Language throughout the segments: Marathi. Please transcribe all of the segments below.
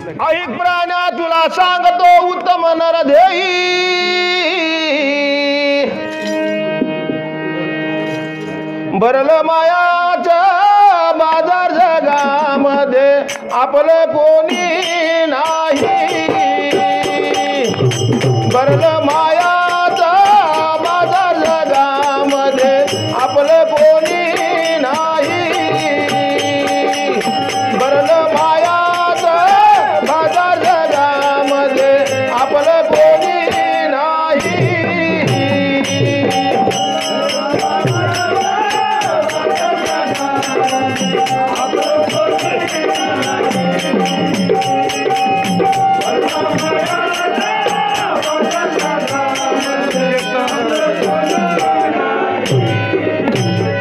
ऐक प्राण्या तुला सांगतो उत्तम नरदेई, भरलं मायाच्या बाजार जगामध्ये आपलं कोणी नाही, भरलं मायाचा बाजार जगामध्ये आपलं कोणी नाही, भरलं मायाचा बाजार जगामध्ये आपलं कोणी नाही।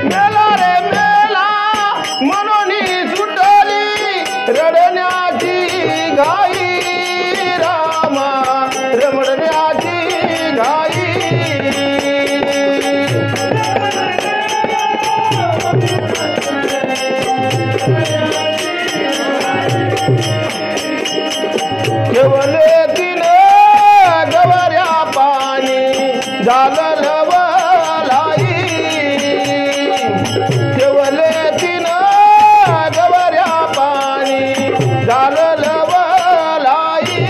मेला रे मेला म्हणून सुटली रडण्याची घाई, रामा रमडण्याची घाई, केवले तिने गवाऱ्या पाणी झालं लवलाई, केवले तिने गवाऱ्या पाणी झालं लवलाई,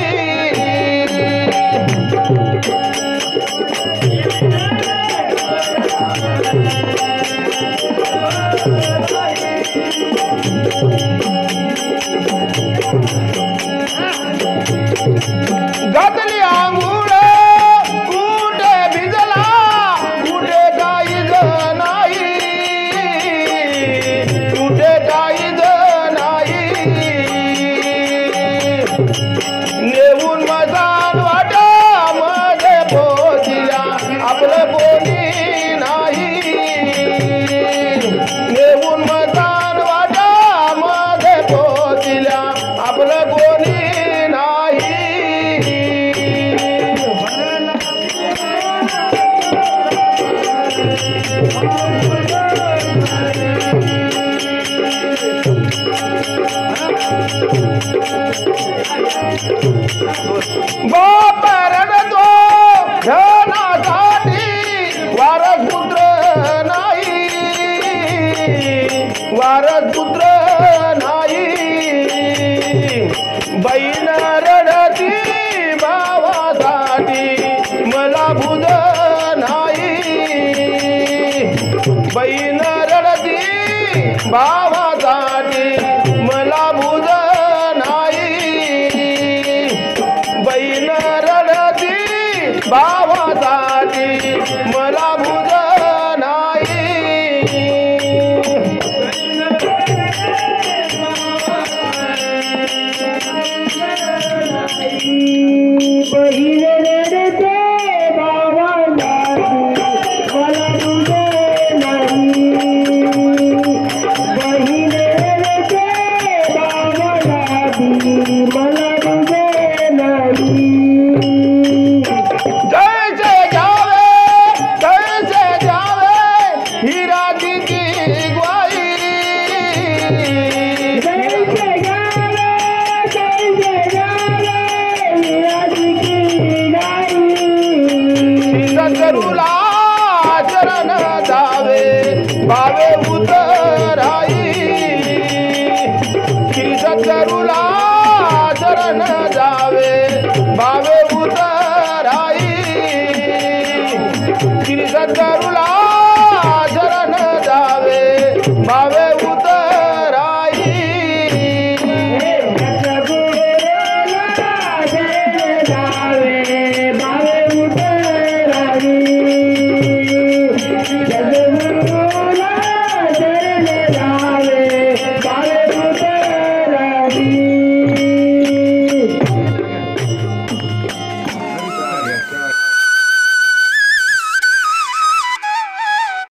घातली आंघोळ कुठे भिजला कुठे काहीच नाही, कुठे काहीच नाही, नेऊन मसान वाटामध्ये पोचल्या आपलं कोणी नाही, नेऊन मसान वाटामध्ये पोचल्या आपलं कोणी नाही। बाप रडतो धनासाठी वारस पुत्र नाही, वारस पुत्र नाही, बहीण रडती भावासाठी मला बुध नाही, बहीण रडती भावासाठी मला बुध नाही, बहीण रडती भावासाठी मला बुध नाही। बहीण रडते भावासाठी मला बुध नाही, बहीण रडते भावासाठी मला बुध नाही। जैसे जावे हीरा जी की ग्वाही, जैसे जावे विराजी की गाई, सद्गुरुला चरण जावे भावे उतराई, श्री सद्गुरुला चरण जावे भावे उतराई, श्री सद्गुरुला